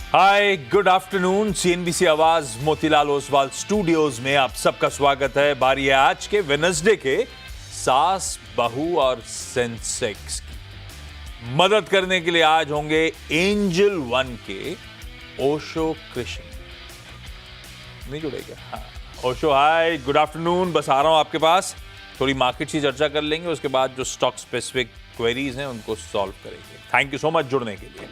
हाय, good afternoon. CNBC आवाज Motilal Oswal studios में आप सबका स्वागत है। बारी है आज के वेडनेसडे के सास बहू और सेंसेक्स की। मदद करने के लिए आज होंगे एंजल वन के ओशो कृष्ण। नहीं जुड़ेगा? हाँ, ओशो हाय, गुड आफ्टरनून। बस आ रहा हूं आपके पास, थोड़ी मार्केट की चर्चा कर लेंगे, उसके बाद जो स्टॉक स्पेसिफिक क्वेरीज हैं उनको सॉल्व करेंगे। थैंक यू सो मच जुड़ने के लिए।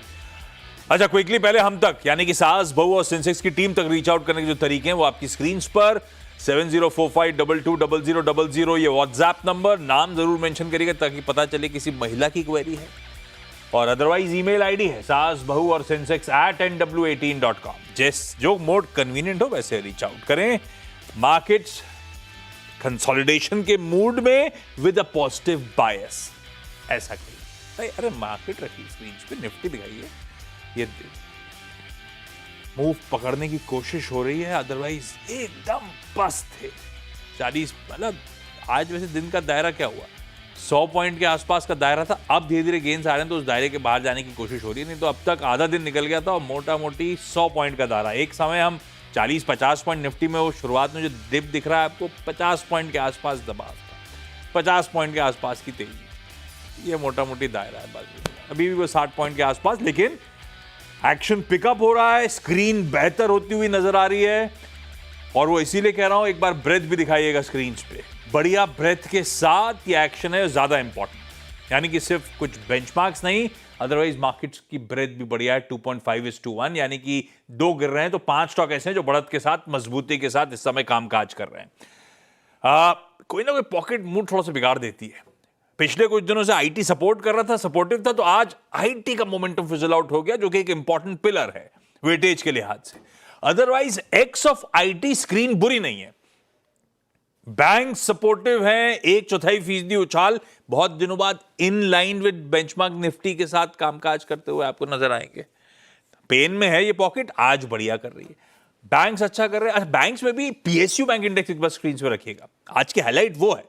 अच्छा, क्विकली पहले हम तक यानी कि सास बहू और सेंसेक्स की टीम तक रीच आउट करने के जो तरीके हैं वो आपकी स्क्रीन पर 7045220000 ये व्हाट्सएप नंबर, नाम जरूर मेंशन करिएगा ताकि पता चले किसी महिला की क्वेरी है। और अदरवाइज ईमेल आईडी है सास बहू और सेंसेक्स @nw18.com। जो मोड कन्वीनियंट हो वैसे रीच आउट करें। मार्केट्स कंसोलिडेशन के मूड में विद अ पॉजिटिव बायस, ऐसा करिए। अरे मार्केट रखिए स्क्रीन पे, निफ्टी दिखाइए, ये मूव पकड़ने की कोशिश हो रही है, अदरवाइज एकदम पस्त थे 40। मतलब आज वैसे दिन का दायरा क्या हुआ, 100 पॉइंट के आसपास का दायरा था। अब धीरे धीरे गेंस आ रहे हैं तो उस दायरे के बाहर जाने की कोशिश हो रही है, नहीं तो अब तक आधा दिन निकल गया था और मोटा मोटी 100 पॉइंट का दायरा। एक समय हम 40-50 पॉइंट निफ्टी में, वो शुरुआत में जो डिप दिख रहा है आपको 50 पॉइंट के आसपास दबाव था, 50 पॉइंट के आसपास की तेजी, ये मोटा मोटी दायरा है। बाजू अभी भी वो 60 पॉइंट के आसपास, लेकिन एक्शन पिकअप हो रहा है, स्क्रीन बेहतर होती हुई नजर आ रही है। और वो इसीलिए कह रहा हूं, एक बार ब्रेथ भी दिखाइएगा स्क्रीन पे। बढ़िया ब्रेथ के साथ ये एक्शन है ज्यादा इंपॉर्टेंट, यानी कि सिर्फ कुछ बेंचमार्क्स नहीं, अदरवाइज मार्केट्स की ब्रेथ भी बढ़िया है। 2.5:1, यानी कि 2 गिर रहे हैं तो 5 स्टॉक ऐसे हैं जो बढ़त के साथ, मजबूती के साथ इस समय कामकाज कर रहे हैं। कोई ना कोई पॉकेट मूड थोड़ा सा बिगाड़ देती है। पिछले कुछ दिनों से आईटी सपोर्ट कर रहा था, सपोर्टिव था, तो आज आईटी का मोमेंटम फिजल आउट हो गया, जो कि एक इंपॉर्टेंट पिलर है वेटेज के लिहाज से। Otherwise x of IT screen बुरी नहीं है। बैंक सपोर्टिव है, 1/4% उछाल बहुत दिनों बाद in line with benchmark Nifty के साथ कामकाज करते हुए आपको नजर आएंगे। पेन में है ये पॉकेट, आज बढ़िया कर रही है। बैंक्स अच्छा कर रहे हैं। बैंक्स में भी पीएसयू बैंक इंडेक्स एक बार स्क्रीन पे रखिएगा, आज की हाईलाइट वो है।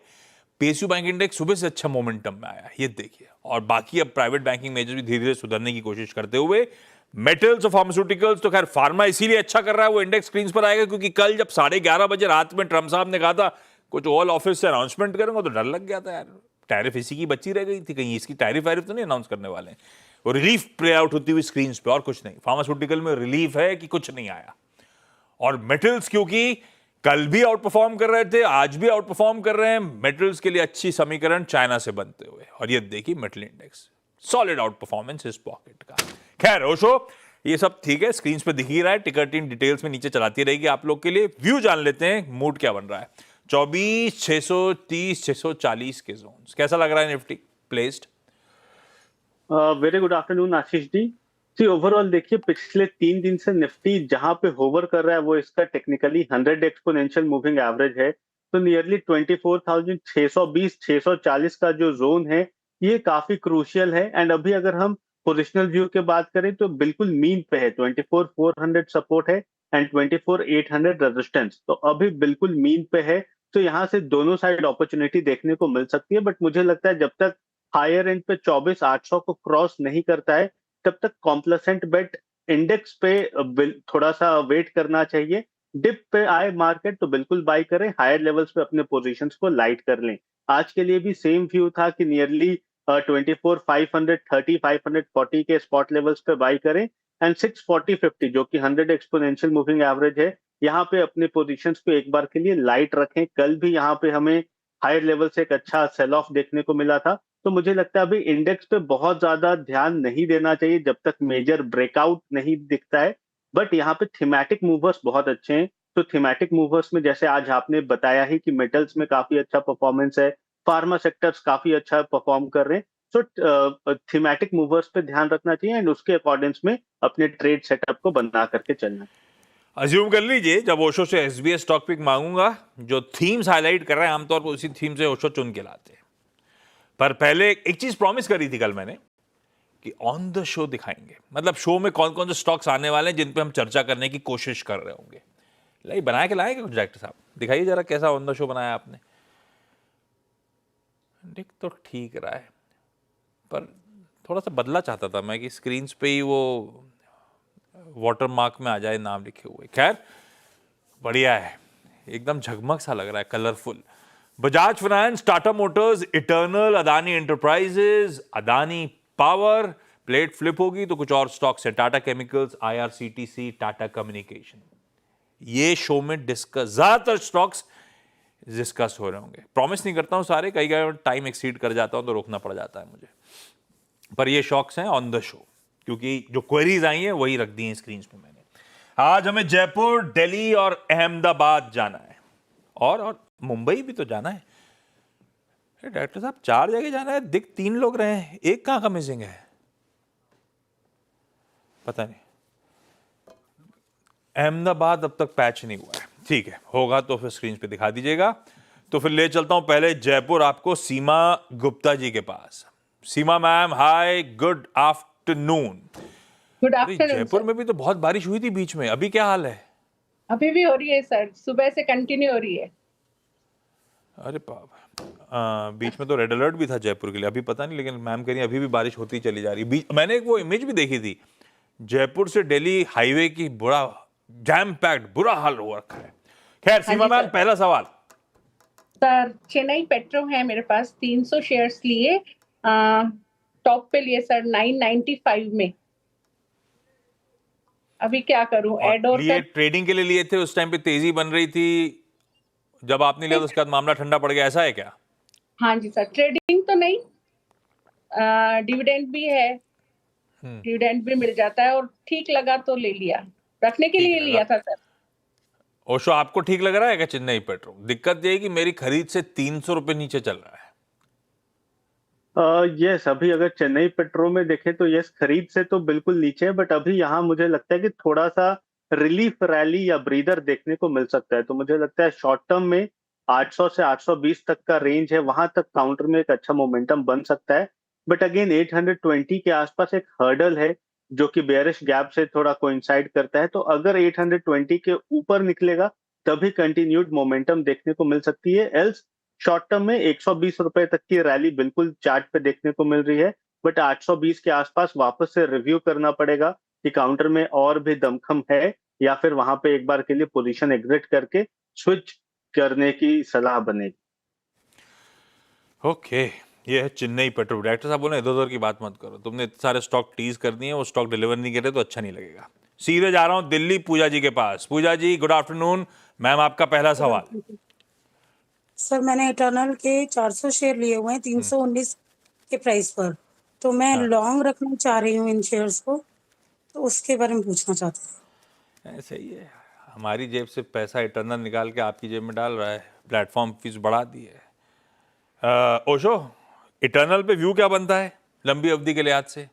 पीएसयू बैंक इंडेक्स सुबह से अच्छा मोमेंटम में आया, ये देखिए। और बाकी अब प्राइवेट बैंकिंग मेजर्स भी धीरे धीरे सुधरने की कोशिश करते हुए, मेटल्स और फार्मास्यूटिकल्स तो खैर, फार्मा इसीलिए अच्छा कर रहा है, वो इंडेक्स स्क्रीन पर आएगा क्योंकि कल जब 11:30 बजे रात में ट्रम्प साहब ने कहा था कुछ ऑल ऑफिस से अनाउंसमेंट करेंगे, तो डर लग गया था यार, टैरिफ इसी की बच्ची रह गई थी, कहीं इसकी टैरिफ वैरिफ तो नहीं अनाउंस करने वाले हैं। वो रिलीफ प्ले आउट होती हुई स्क्रीन पे, और कुछ नहीं। फार्मास्यूटिकल में रिलीफ है कि कुछ नहीं आया। और मेटल्स क्योंकि कल भी आउट परफॉर्म कर रहे थे, आज भी आउट परफॉर्म कर रहे हैं। मेटल्स के लिए अच्छी समीकरण चाइना से बनते हुए, और ये देखिए metal index solid out performance इस पॉकेट का। खैर ओशो, ये सब ठीक है, स्क्रीन पे दिख ही रहा है। टिकर टीम डिटेल्स में नीचे चलाती रहेगी आप लोग के लिए। व्यू जान लेते हैं, मूड क्या बन रहा है। 24,630-640 के जोन्स, कैसा लग रहा है Nifty placed? Very good afternoon Ashish ji. जी, ओवरऑल देखिए पिछले 3 दिन से निफ्टी जहां पे होवर कर रहा है वो इसका टेक्निकली 100 एक्सपोनेंशियल मूविंग एवरेज है। तो नियरली 24,620 640 का जो जोन है ये काफी क्रूशियल है। एंड अभी अगर हम पोजिशनल व्यू के बात करें तो बिल्कुल मीन पे है, 24,400 सपोर्ट है एंड 24,800 रेजिस्टेंस, तो अभी बिल्कुल मीन पे है। तो यहाँ से दोनों साइड अपॉर्चुनिटी देखने को मिल सकती है, बट मुझे लगता है जब तक हायर एंड पे 24,800 को क्रॉस नहीं करता है तब तक कॉम्प्लेसेंट बेट इंडेक्स पे थोड़ा सा वेट करना चाहिए। डिप पे आए मार्केट तो बिल्कुल बाई करें, हायर लेवल्स पे अपने पोजीशंस को लाइट कर लें। आज के लिए भी सेम व्यू था कि नियरली 24,530 540 के स्पॉट लेवल्स पे बाई करें एंड 640-50 जो कि 100 एक्सपोनेंशियल मूविंग एवरेज है, यहाँ पे अपने पोजीशंस को एक बार के लिए लाइट रखें। कल भी यहाँ पे हमें हायर लेवल से एक अच्छा सेल ऑफ देखने को मिला था, तो मुझे लगता है अभी इंडेक्स पे बहुत ज्यादा ध्यान नहीं देना चाहिए जब तक मेजर ब्रेकआउट नहीं दिखता है। बट यहाँ पे थीमेटिक मूवर्स बहुत अच्छे हैं। तो थीमेटिक मूवर्स में जैसे आज आपने बताया ही कि मेटल्स में काफी अच्छा परफॉर्मेंस है, फार्मा सेक्टर्स काफी अच्छा परफॉर्म कर रहे हैं। सो थीमेटिक मूवर्स पे ध्यान रखना चाहिए एंड उसके अकॉर्डिंग्स में अपने ट्रेड सेटअप को बना करके चलना। अज्यूम कर लीजिए जब ओशो से एसबीएस स्टॉक पिक मांगूंगा, जो थीम्स हाईलाइट कर रहे हैं आमतौर पर उसी थीम से ओशो चुन के लाते हैं। पर पहले एक चीज प्रॉमिस करी थी कल मैंने कि ऑन द शो दिखाएंगे, मतलब शो में कौन कौन से स्टॉक्स आने वाले हैं जिन पे हम चर्चा करने की कोशिश कर रहे होंगे। लाई बना के लाएंगे कुछ डायरेक्टर साहब, दिखाइए जरा कैसा ऑन द शो बनाया आपने। दिख तो ठीक रहा है, पर थोड़ा सा बदला चाहता था मैं कि स्क्रीन पे ही वो वाटर मार्क में आ जाए नाम लिखे हुए। खैर बढ़िया है, एकदम झगमग सा लग रहा है, colourful. Bajaj finance, Tata Motors, eternal, Adani enterprises, Adani power. Plate flip होगी तो कुछ और स्टॉक्स है, Tata chemicals, IRCTC, Tata communication. ये शो में डिस्कस, ज्यादातर स्टॉक्स डिस्कस हो रहे होंगे। प्रॉमिस नहीं करता हूं सारे, कई टाइम एक्सीड कर जाता हूं तो रोकना पड़ जाता है मुझे, पर ये शॉक्स हैं ऑन द शो, क्योंकि जो क्वेरीज आई हैं वही रख दी हैं स्क्रीन पे मैंने। आज हमें जयपुर, दिल्ली और अहमदाबाद जाना है, और मुंबई भी तो जाना है। डायरेक्टर साहब 4 जगह जाना है, दिख 3 लोग रहे हैं, एक कहां का मिसिंग है, पता नहीं। अहमदाबाद अब तक पैच नहीं हुआ है, ठीक है, होगा तो फिर स्क्रीन पे दिखा दीजिएगा। तो फिर ले चलता हूं पहले जयपुर आपको सीमा गुप्ता जी के पास। सीमा मैम, हाय, गुड आफ्टरनून। गुड अरे आफ्टरनून जयपुर सर। में भी तो बहुत बारिश हुई थी बीच में, अभी क्या हाल है? अभी भी हो रही है सर, सुबह से कंटिन्यू हो रही है। अरे बीच में तो रेड अलर्ट भी था जयपुर के लिए, अभी पता नहीं, लेकिन मैम कह रही है अभी भी बारिश होती चली जा रही। मैंने एक वो इमेज भी देखी थी, जयपुर से दिल्ली हाईवे की, बड़ा जैम पैक्ड, बुरा हाल हो रखा है। खैर सीमा मैम, पहला सवाल। सर चेन्नई पेट्रो है मेरे पास, 300 शेयर्स लिए, टॉप पे लिए सर 995 में। अभी क्या करूं, ऐड और लिए ट्रेडिंग के लिए लिए थे, उस टाइम पे तेजी बन रही थी, जब आपने लिया तो उसके बाद मामला ठंडा पड़ गया, ऐसा है क्या? हाँ जी सर, ट्रेडिंग तो नहीं, डिविडेंड भी है, डिविडेंड भी मिल जाता है, और ठीक लगा तो ले लिया, रखने के लिए लिया था सर। ओशो, आपको ठीक लग रहा है क्या चेन्नई पेट्रो? दिक्कत ये है कि मेरी खरीद से 300 रुपए नीचे चल रहा है। यस, अभी अगर चेन्नई पेट्रो में देखें तो यस, खरीद से तो बिल्कुल नीचे है, बट अभी यहाँ मुझे लगता है कि थोड़ा सा रिलीफ रैली या ब्रीदर देखने को मिल सकता है। तो मुझे लगता है शॉर्ट टर्म में 800 से 820 तक का रेंज है, वहां तक काउंटर में एक अच्छा मोमेंटम बन सकता है। बट अगेन 820 के आसपास एक हर्डल है जो कि बेयरिश गैप से थोड़ा कोइंसाइड करता है। तो अगर 820 के ऊपर निकलेगा तभी कंटिन्यूड मोमेंटम देखने को मिल सकती है। एल्स शॉर्ट टर्म में 120 रुपए तक की रैली बिल्कुल चार्ट पे देखने को मिल रही है, बट 820 के आसपास वापस से रिव्यू करना पड़ेगा कि काउंटर में और भी दमखम है, या फिर वहां पे एक बार के लिए पोजीशन एग्जिट करके स्विच करने की सलाह बनेगी। ओके, ये है चेन्नई पेट्रो। डायरेक्टर साहब बोले इधर उधर की बात मत करो, तुमने इतने सारे स्टॉक टीज कर दिए, वो स्टॉक डिलीवर नहीं करे तो अच्छा नहीं लगेगा। सीधे जा रहा हूं दिल्ली, पूजा जी के पास। पूजा जी, गुड आफ्टरनून। मैम, आपका पहला सवाल। सर मैंने इटर्नल के 400 शेयर लिए हुए हैं 319 के प्राइस पर, तो मैं लॉन्ग रखना चाह रही हूँ इन शेयर्स को, तो उसके बारे में पूछना चाहती हूँ। ऐसे ही है, हमारी जेब से पैसा इटर्नल निकाल के आपकी जेब में डाल रहा है, प्लेटफॉर्म फीस बढ़ा दी है। ओशो, इटर्नल पे व्यू क्या बनता है लंबी अवधि के लिहाज से?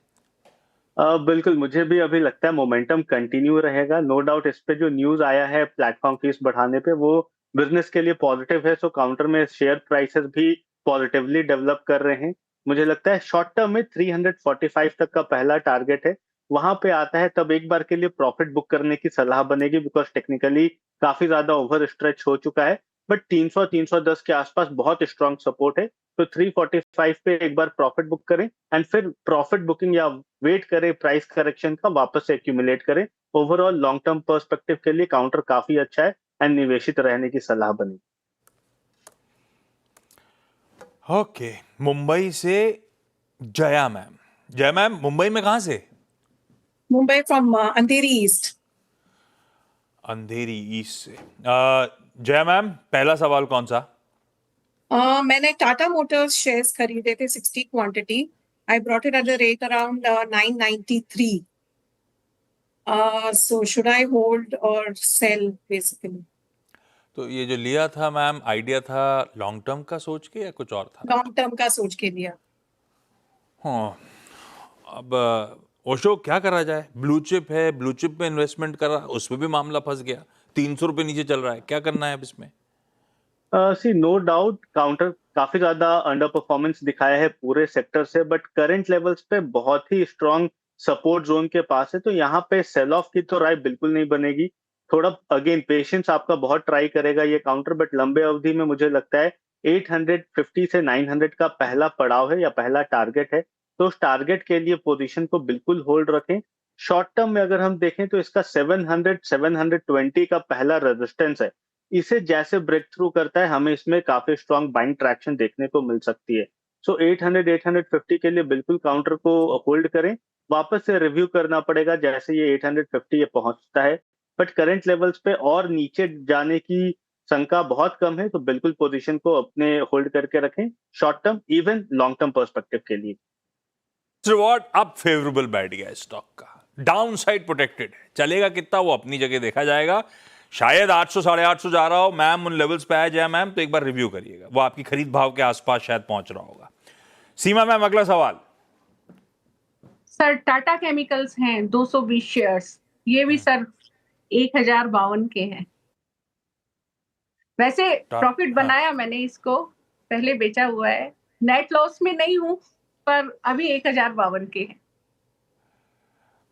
बिल्कुल, मुझे भी अभी लगता है मोमेंटम कंटिन्यू रहेगा। नो डाउट इस पे जो न्यूज आया है प्लेटफॉर्म फीस बढ़ाने पे, वो बिजनेस के लिए पॉजिटिव है। सो काउंटर में शेयर प्राइसेस भी पॉजिटिवली डेवलप कर रहे हैं। मुझे लगता है शॉर्ट टर्म में 345 तक का पहला टारगेट है, वहां पे आता है तब एक बार के लिए प्रॉफिट बुक करने की सलाह बनेगी, बिकॉज टेक्निकली काफी ज्यादा ओवर स्ट्रेच हो चुका है। बट 300 310 के आसपास बहुत स्ट्रॉन्ग सपोर्ट है, तो 345 पे एक बार प्रॉफिट बुक करें एंड फिर प्रॉफिट बुकिंग या वेट करें प्राइस करेक्शन का, वापस से एक्यूमुलेट करें। ओवरऑल लॉन्ग टर्म पर्सपेक्टिव के लिए काउंटर काफी अच्छा है एंड निवेशित रहने की सलाह बनी। ओके, मुंबई से जया मैम। जया मैम, मुंबई में कहां से? Mumbai from Andheri east. Andheri east से। जया मैम, पहला सवाल कौन सा? मैंने टाटा मोटर्स शेयर्स खरीदे थे 60 quantity. I brought it at the rate around 993। So should I hold और सेल बेसिकली? तो ये जो लिया था मैम, आइडिया था लॉन्ग टर्म का सोच के या कुछ और था? लॉन्ग टर्म का सोच के लिया। हाँ, अब ओशो क्या करा जाए? ब्लू चिप है, ब्लू चिप में इन्वेस्टमेंट करा, उसमें भी मामला फंस गया, 300 रुपए नीचे चल रहा है, क्या करना है अब इसमें? सी नो डाउट काउंटर काफी ज्यादा अंडर परफॉर्मेंस दिखाया है पूरे सेक्टर से, बट करंट लेवल्स पे बहुत ही स्ट्रांग सपोर्ट जोन के पास है, तो यहाँ पे सेल ऑफ की तो राय बिल्कुल नहीं बनेगी। थोड़ा अगेन पेशेंस आपका बहुत ट्राई करेगा ये काउंटर, बट लंबे अवधि में मुझे लगता है 850 से 900 का पहला पड़ाव है या पहला टारगेट है, तो उस टारगेट के लिए पोजीशन को बिल्कुल होल्ड रखें। शॉर्ट टर्म में अगर हम देखें तो इसका 700 720 का पहला रेजिस्टेंस है, इसे जैसे ब्रेक थ्रू करता है हमें इसमें काफी स्ट्रॉन्ग बाइंग ट्रैक्शन देखने को मिल सकती है। सो 800 850 के लिए बिल्कुल काउंटर को होल्ड करें, वापस से रिव्यू करना पड़ेगा जैसे ये 850 ये पहुंचता है, बट करंट लेवल्स पे और नीचे जाने की शंका बहुत कम है, तो बिल्कुल पोजीशन को अपने होल्ड करके रखें short term even long term perspective के लिए। रिवॉर्ड अब फेवरेबल बैठ गया स्टॉक का, डाउन साइड प्रोटेक्टेड है, चलेगा कितना वो अपनी जगह देखा जाएगा। शायद 800 850 जा रहा हो, मैम उन लेवल्स पे आ जाए मैम तो एक बार रिव्यू करिएगा, वो आपकी खरीद भाव के आसपास शायद पहुंच रहा होगा। सीमा मैम अगला सवाल। सर टाटा केमिकल्स हैं 220 शेयर्स, ये भी सर 1052 के हैं। वैसे प्रॉफिट बनाया मैंने इसको, पहले बेचा हुआ है, नेट लॉस में नहीं हूं, पर अभी 1052 के हैं।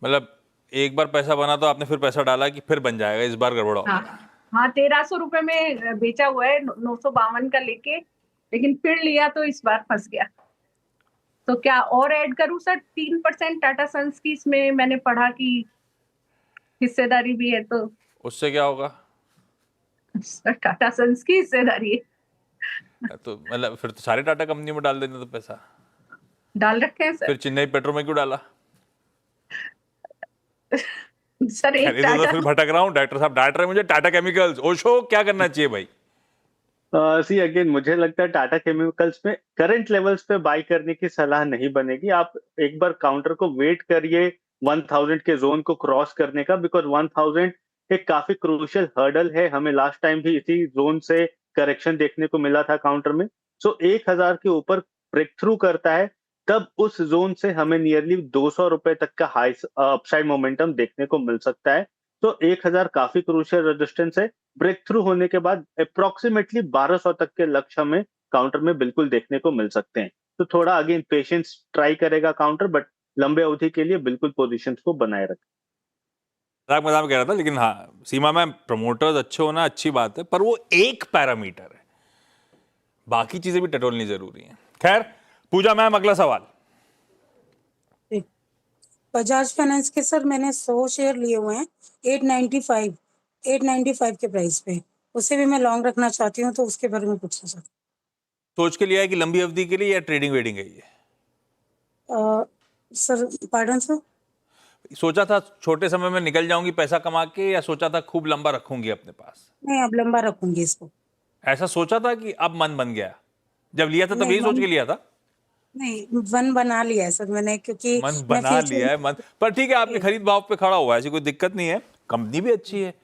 मतलब एक बार पैसा बना तो आपने फिर पैसा डाला कि फिर बन जाएगा, इस बार गड़बड़ा होगा। हाँ 1300 रुपए में बेचा हुआ है 952 का लेके, लेकिन फिर लिया तो इस बार फंस गया। तो क्या और ऐड करूं सर? 3% टाटा सन्स की इसमें मैंने पढ़ा कि हिस्सेदारी भी है, तो उससे क्या होगा? सर टाटा सन्स की हिस्सेदारी है। तो मतलब फिर तो सारे टाटा कंपनी में डाल देना तो पैसा डाल रखे हैं सर। फिर चेन्नई पेट्रो में क्यों डाला? सर एक खरीदो तो टाटा फिर भटक रहा हूँ डॉक्टर साहब, डांट रहे मुझे। टाटा केमिकल्स, ओशो क्या करना चाहिए भाई? सी अगेन मुझे लगता है टाटा केमिकल्स में करंट लेवल्स पे बाय करने की सलाह नहीं बनेगी। आप एक बार काउंटर को वेट करिए 1000 के जोन को क्रॉस करने का, बिकॉज 1000 एक काफी क्रूशियल हर्डल है, हमें लास्ट टाइम भी इसी जोन से करेक्शन देखने को मिला था काउंटर में। सो 1000 के ऊपर ब्रेक थ्रू करता है तब उस जोन से हमें नियरली 200 रुपए तक का हाई अपसाइड मोमेंटम देखने को मिल सकता है। तो 1000 काफी क्रूशियल रेजिस्टेंस है, ब्रेक थ्रू होने के बाद अप्रोक्सीमेटली 1200 तक के लक्ष्य हमें काउंटर में बिल्कुल देखने को मिल सकते हैं। तो थोड़ा अगेन पेशेंस ट्राई करेगा काउंटर, बट लंबे अवधि के लिए बिल्कुल पोजीशंस को बनाए रखें। मजाक मजाक कह रहा था, लेकिन हाँ सीमा मैम प्रमोटर्स अच्छे होना अच्छी बात है, पर वो एक पैरामीटर है, बाकी चीजें भी टटोलनी जरूरी है। खैर पूजा मैम अगला सवाल। बजाज फाइनेंस के सर मैंने 100 शेयर लिए हुए हैं 895 के प्राइस पे, उसे भी मैं लॉन्ग रखना चाहती हूँ, तो उसके बारे में पूछना चाहती सोच के लिया है कि लंबी अवधि के लिए या ट्रेडिंग वेडिंग है ये? हूँ। सर पार्डन सर, सोचा था छोटे समय में निकल जाऊंगी पैसा कमा के, या सोचा था खूब लंबा रखूंगी अपने पास? मैं अब लंबा रखूंगी इसको। ऐसा सोचा था कि अब मन बन गया? जब लिया था तब नहीं, यही सोच के लिया था? नहीं मन बना लिया है सर मैंने, क्योंकि मन मैं बना फ्यूचर लिया है मन, पर ठीक है आपके खरीद भाव पे खड़ा हुआ है, ऐसी कोई दिक्कत नहीं है, कंपनी भी अच्छी है,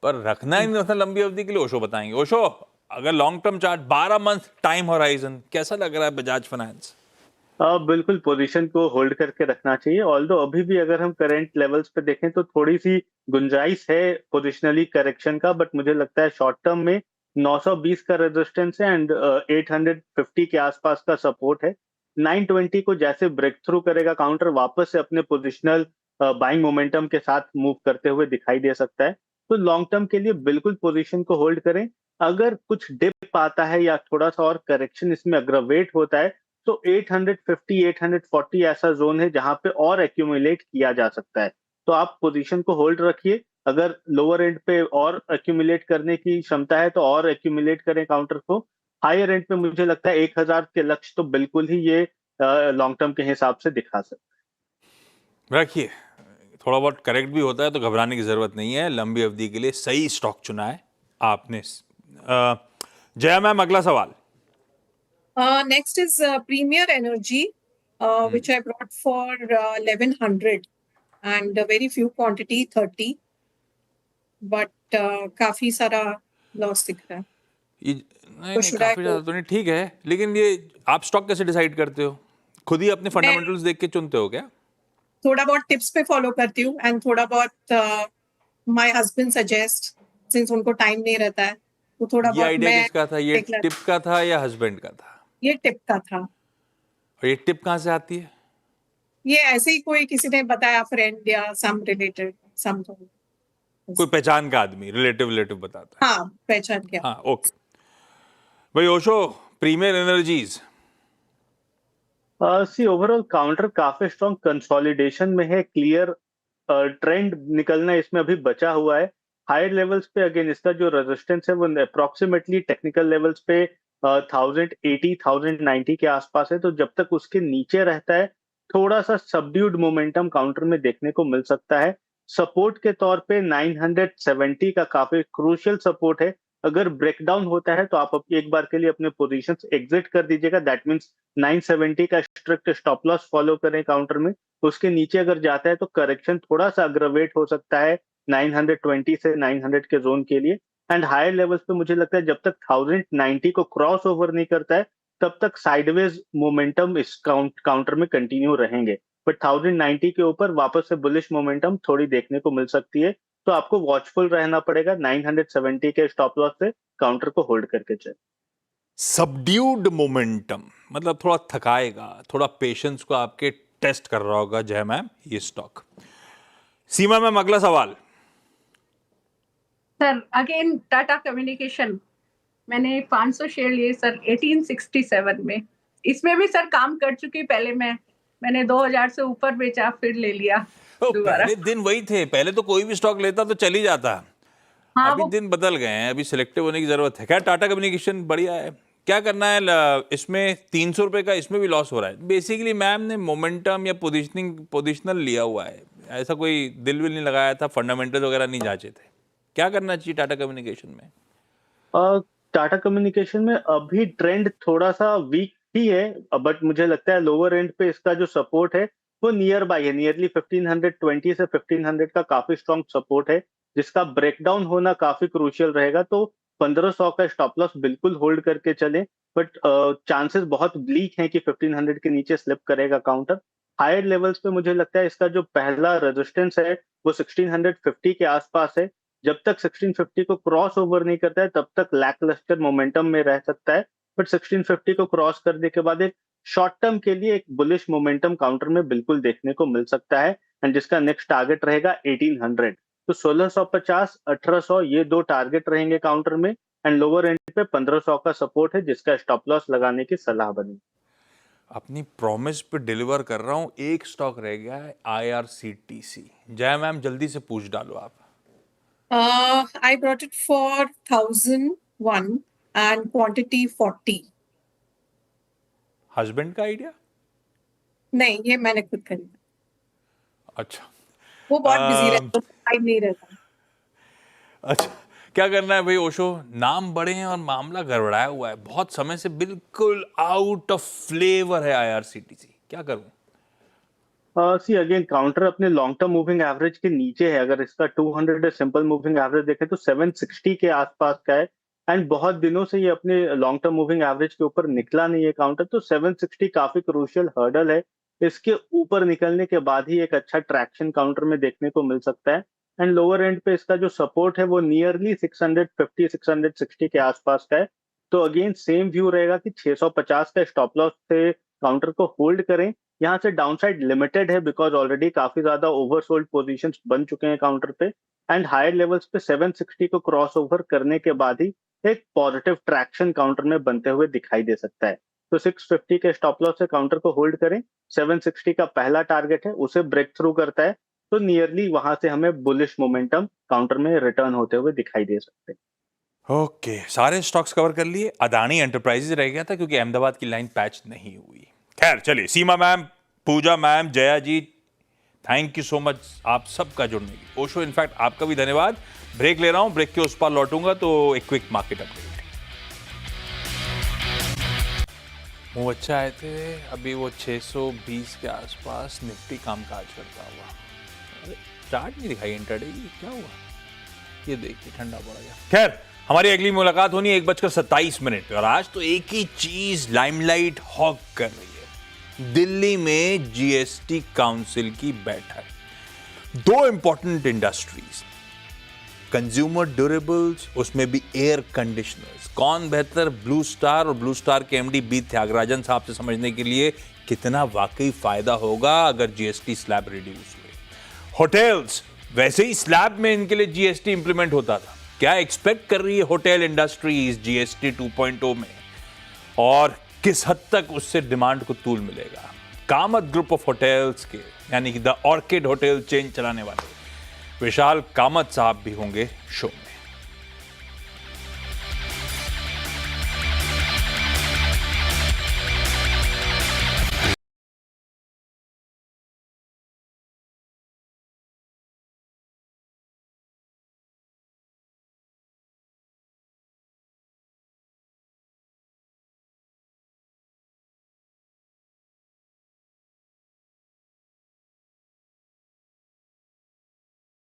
पर रखना ही नहीं रखना लंबी अवधि के लिए। ओशो बताएंगे। ओशो अगर long term chart 12 month time horizon कैसा लग रहा है बजाज फाइनेंस? बिल्कुल पोजीशन को होल्ड करके रखना चाहिए। ऑल्दो अभी भी अगर हम करंट लेवल्स पे देखें तो थोड़ी सी गुंजाइश है पोजिशनली करेक्शन का, बट मुझे लगता है शॉर्ट टर्म में 920 का रेजिस्टेंस है एंड 850 के आसपास का सपोर्ट है। 920 को जैसे ब्रेक थ्रू करेगा काउंटर, वापस से अपने पोजिशनल बाइंग मोमेंटम के साथ मूव करते हुए दिखाई दे सकता है। तो लॉन्ग टर्म के लिए बिल्कुल पोजीशन को होल्ड करें। अगर कुछ डिप आता है या थोड़ा सा और करेक्शन इसमें अग्रवेट होता है तो 850 840 ऐसा जोन है जहां पे और एक्यूमुलेट किया जा सकता है। तो आप पोजीशन को होल्ड रखिए, अगर लोअर एंड पे और एक्यूमुलेट करने की क्षमता है तो और एक्यूमुलेट करें काउंटर को। हायर एंड पे मुझे लगता है 1000 के लक्ष्य तो बिल्कुल ही ये लॉन्ग टर्म के हिसाब से दिखा सकते हैं। रखिए, थोड़ा बहुत करेक्ट भी होता है तो घबराने की जरूरत नहीं है, लंबी अवधि के लिए सही स्टॉक चुना है आपने। जया मैम अगला सवाल। Next is Premier Energy, which I brought for 1100 and a very few quantity 30, but काफी सारा लॉस दिख रहा है। नहीं नहीं काफी ज्यादा तो नहीं, ठीक है, लेकिन ये आप स्टॉक कैसे डिसाइड करते हो? खुद ही अपने फंडामेंटल्स देख के चुनते हो क्या? थोड़ा बहुत टिप्स पे फॉलो करती हूँ एंड थोड़ा बहुत माय हस्बैंड सजेस्ट, सिंस उनको टाइम नहीं रहता है, तो थोड़ा ये बहुत आइडिया मैं किसका था? ये टिप का था या हस्बैंड का था? ये टिप का था। और ये टिप कहाँ से आती है? ये ऐसे ही कोई किसी ने बताया, फ्रेंड या सम रिलेटेड समथिंग, कोई पहचान का आदमी, रिलेटिव बताता है? हाँ पहचान गया। हाँ ओके भाई। ओशो premier energies. See overall counter काफी स्ट्रॉन्ग कंसोलिडेशन में है, क्लियर ट्रेंड निकलना इसमें अभी बचा हुआ है। हायर लेवल्स पे अगेन इसका जो रेजिस्टेंस है वो अप्रोक्सीमेटली टेक्निकल लेवल्स पे 1080 1090 के आसपास है। तो जब तक उसके नीचे रहता है थोड़ा सा सबड्यूड मोमेंटम काउंटर में देखने को मिल सकता है। सपोर्ट के तौर पे 970 का काफी क्रूशियल सपोर्ट है। अगर ब्रेकडाउन होता है तो आप एक बार के लिए अपने पोजीशंस एग्जिट कर दीजिएगा। दैट मींस 970 का स्ट्रिक्ट स्टॉप लॉस फॉलो करें काउंटर में। उसके नीचे अगर जाता है तो करेक्शन थोड़ा सा अग्रवेट हो सकता है 920 से 900 के जोन के लिए। एंड हायर लेवल्स पे मुझे लगता है जब तक 1090 को क्रॉस ओवर नहीं करता है तब तक साइडवेज मोमेंटम इस काउंटर में कंटिन्यू रहेंगे। बट 1090 के ऊपर वापस से बुलिश मोमेंटम थोड़ी देखने को मिल सकती है। तो आपको वॉचफुल रहना पड़ेगा। 970 के स्टॉप लॉस से काउंटर को होल्ड करके चले। सबड्यूड मोमेंटम मतलब थोड़ा थकाएगा, थोड़ा पेशेंस को आपके टेस्ट कर रहा होगा जय मैम ये स्टॉक। सीमा मैम अगला सवाल। सर अगेन टाटा कम्युनिकेशन मैंने 500 शेयर लिए सर 1867 में। इसमें भी सर काम कर चुकी। पहले मैंने 2000 से ऊपर बेचा फिर ले लिया दोबारा। पहले दिन वही थे, पहले तो कोई भी स्टॉक लेता तो चल ही जाता। हाँ, अभी दिन बदल गए हैं, अभी सिलेक्टिव होने की जरूरत है। खैर टाटा कम्युनिकेशन बढ़िया है। क्या करना है इसमें 300 रुपए का इसमें भी लॉस हो रहा है। बेसिकली मैम ने मोमेंटम या पोजिशनल लिया हुआ है, ऐसा कोई दिल विल नहीं लगाया था, फंडामेंटल्स वगैरह नहीं जांचे थे। क्या करना चाहिए टाटा कम्युनिकेशन में? टाटा कम्युनिकेशन में अभी ट्रेंड थोड़ा सा वीक ही है। बट मुझे लगता है लोअर एंड पे इसका जो सपोर्ट है वो नियर बाय है। नियरली 1520 से 1500 का काफी स्ट्रॉन्ग सपोर्ट है जिसका ब्रेकडाउन होना काफी क्रूशियल रहेगा। तो 1500 का स्टॉप लॉस बिल्कुल होल्ड करके चलें। बट चांसेस बहुत ब्लीक हैं कि 1500 के नीचे स्लिप करेगा काउंटर। हायर लेवल्स पे मुझे लगता है इसका जो पहला रेजिस्टेंस है वो 1650 के आसपास है। जब तक 1650 को क्रॉस ओवर नहीं करता है तब तक लैकलस्टर मोमेंटम में रह सकता है। बट 1650 को क्रॉस करने के बाद एक शॉर्ट टर्म के लिए एक बुलिश मोमेंटम काउंटर में बिल्कुल देखने को मिल सकता है। एंड जिसका नेक्स्ट टारगेट रहेगा 1800। तो 1650 1800 ये दो टारगेट रहेंगे काउंटर में। एंड लोअर एंड पे 1500 का सपोर्ट है जिसका स्टॉप लॉस लगाने की सलाह बनी। अपनी प्रॉमिस पे डिलीवर कर रहा हूं। एक स्टॉक रह गया है IRCTC। जय मैम जल्दी से पूछ डालो आप। I brought it for 1001 and quantity 40. Husband का आइडिया? नहीं, ये मैंने खुद खरीदा। अच्छा वो बहुत बिजी रहता है, टाइम नहीं रहता। अच्छा, क्या करना है भाई ओशो? नाम बड़े हैं और मामला गड़बड़ाया हुआ है। बहुत समय से बिल्कुल आउट ऑफ फ्लेवर है IRCTC। क्या करूं? सी अगेन काउंटर अपने लॉन्ग टर्म मूविंग एवरेज के नीचे है। अगर इसका 200 सिंपल मूविंग एवरेज देखें तो 760 के आसपास का है। एंड बहुत दिनों से ये अपने लॉन्ग टर्म मूविंग एवरेज के ऊपर निकला नहीं है काउंटर। तो 760 काफी क्रूशियल हर्डल है। इसके ऊपर निकलने के बाद ही एक अच्छा ट्रैक्शन काउंटर में देखने को मिल सकता है। एंड लोअर एंड पे इसका जो सपोर्ट है वो नियरली 650 660 के आसपास का है। तो अगेन सेम व्यू रहेगा कि 650 का स्टॉप लॉस से काउंटर को होल्ड करें। यहाँ से डाउनसाइड लिमिटेड है बिकॉज ऑलरेडी काफी ज्यादा ओवरसोल्ड पोजीशंस बन चुके हैं काउंटर पे। एंड हायर लेवल्स पे 760 को क्रॉस ओवर करने के बाद ही एक पॉजिटिव ट्रैक्शन काउंटर में बनते हुए दिखाई दे सकता है। तो 650 के स्टॉप लॉस से काउंटर को होल्ड करें। 760 का पहला टारगेट है, उसे ब्रेक थ्रू करता है तो नियरली वहां से हमें बुलिश मोमेंटम काउंटर में रिटर्न होते हुए दिखाई दे सकते हैं। ओके, सारे स्टॉक्स कवर कर लिए। अदानी एंटरप्राइजेज रह गया था क्योंकि अहमदाबाद की लाइन पैच नहीं हुई। खैर चलिए, Seema ma'am, Pooja ma'am, Jaya ji, thank you so much आप सबका जुड़ने की। ओशो इनफैक्ट आपका भी धन्यवाद। ब्रेक ले रहा हूं, ब्रेक के उस पार लौटूंगा तो एक क्विक मार्केट अपडेट। वो अच्छा आए थे अभी, वो 620 के आसपास निफ्टी कामकाज करता हुआ। अरे चार्ट नहीं दिखाई इंटरडे की, क्या हुआ? ये देखिए ठंडा पड़ गया। खैर, हमारी अगली मुलाकात होनी है 1:27 और आज तो एक ही चीज लाइमलाइट हॉक कर रही है। दिल्ली में जीएसटी काउंसिल की बैठक। दो इंपॉर्टेंट इंडस्ट्रीज, कंज्यूमर ड्यूरेबल्स, उसमें भी एयर कंडीशनर्स। कौन बेहतर, ब्लू स्टार और ब्लू स्टार के एमडी बी त्यागराजन साहब से समझने के लिए कितना वाकई फायदा होगा अगर जीएसटी स्लैब रिड्यूस हुए। होटल्स, वैसे ही स्लैब में इनके लिए जीएसटी इंप्लीमेंट होता था। क्या एक्सपेक्ट कर रही है होटल इंडस्ट्रीज जीएसटी 2.0 में और किस हद तक उससे डिमांड को तूल मिलेगा? कामत ग्रुप ऑफ होटल्स के यानी कि द ऑर्किड होटल चेन चलाने वाले विशाल कामत साहब भी होंगे शो में।